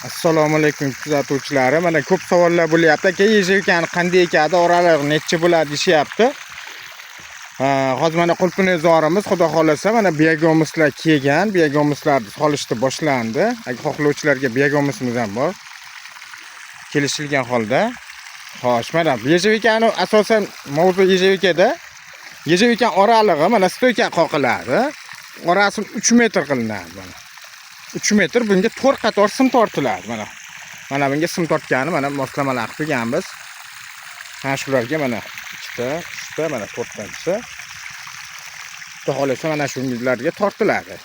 Assalomu alaykum kuzatuvchilari. Mana ko'p savollar bo'lyapti. Aka, yejevkani qanday ekadi, oralig'i necha bo'ladi deyapti. Hozir mana qulpinezorimiz, xudo xolasa, mana biyagomislar kelgan, biyagomislarni solishni boshlandi. Agar xohlovchilarga biyagomisimiz ham bor. Kelishilgan holda. Xo'sh, mana yejevkani asosan mavzu yejevkada. Yejevkan oralig'i mana stoyka qoqiladi. Orasini 3 metr qilinadi mana. 3 metr, bunga 4 qator sim tortiladi mana. Mana bunga sim tortgani mana moslamalar qilganmiz. Mana shularga mana ikkita, uchta, mana 4tanchisi. Xudo xolasa mana shunlarga tortiladi.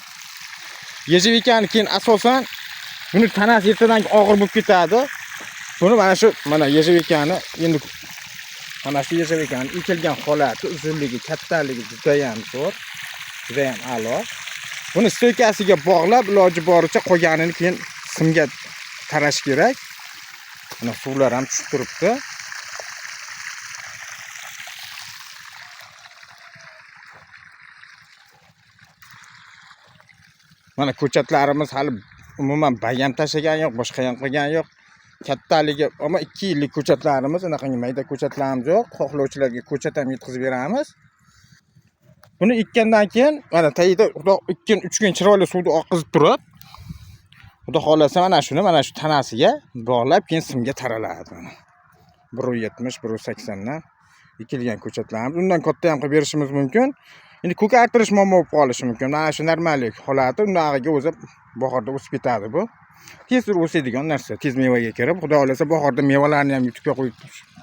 Yejevkani keyin asosan buni tanasi ertadan og'ir bo'lib ketadi. Buni mana shu mana yejevkani endi mana shu yejevkani ekilgan holati, uzunligi, kattaligi juda ham zo'r, juda ham a'lo. Buni stoykasiga bog'lab, iloji boricha qolganini keyin simga tarash kerak. Mana suvlar ham tushib turibdi. Mana ko'chatlarimiz hali umuman bayam tashagan yo'q, boshqa ham qilgan yo'q. Kattaligi, ammo 2 yillik ko'chatlarimiz, unaqangi mayda ko'chatlarimiz yo'q. Xohlovchilarga ko'chat ham yetkazib beramiz. Buni ekkandan keyin mana tagida 2-3 kun chiroyli suvni oqizib turib, xudo xolasa mana shuni mana shu tanasiga bog'lab keyin simga taraladi mana. 170, 180 dan ekilgan ko'chatlarimiz. Undan katta ham qilib berishimiz mumkin. Endi ko'kartirish muammo bo'lib qolishi mumkin. Mana shu normallik holati, undagiga o'zi bahorda o'sib ketadi bu. Tez o'sadigan narsa, tez mevaga kirib, xudo xolasa bahorda mevalarni ham YouTube'ga qo'yib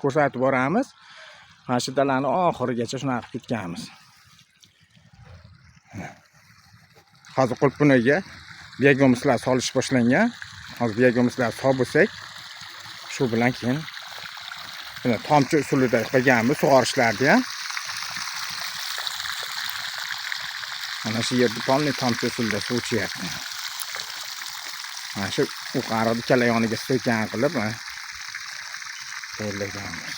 ko'rsatib boramiz. Mana shu dalani oxirigacha shunaqa qilib ketganmiz. Hozir qulpinaga biyagomislar solish boshlangan. Hozir biyagomislar solib bo'lsak, shu bilan keyin buni tomchi usulida qilganmiz, sug'orishlarni ham. Mana shu yerda tomli tomchi usulida suv ichyapti. Mana shu yuqorida ikkala yoniga stoykan qilib, mana tayyorlaganmiz.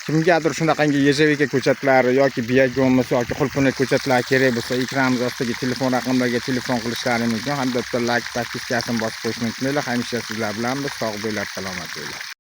Kimgadir shunaqangi yejevka ko'chatlari yoki biyagomis yoki qulpina ko'chatlar kerak bo'lsa, ekranimiz ostidagi telefon raqamlariga telefon qilishlari mumkin. Hamda like, podpiskasini bosib qo'yishni unutmanglar. Hamisha sizlar bilan biz, sog' bo'linglar, salomat bo'linglar.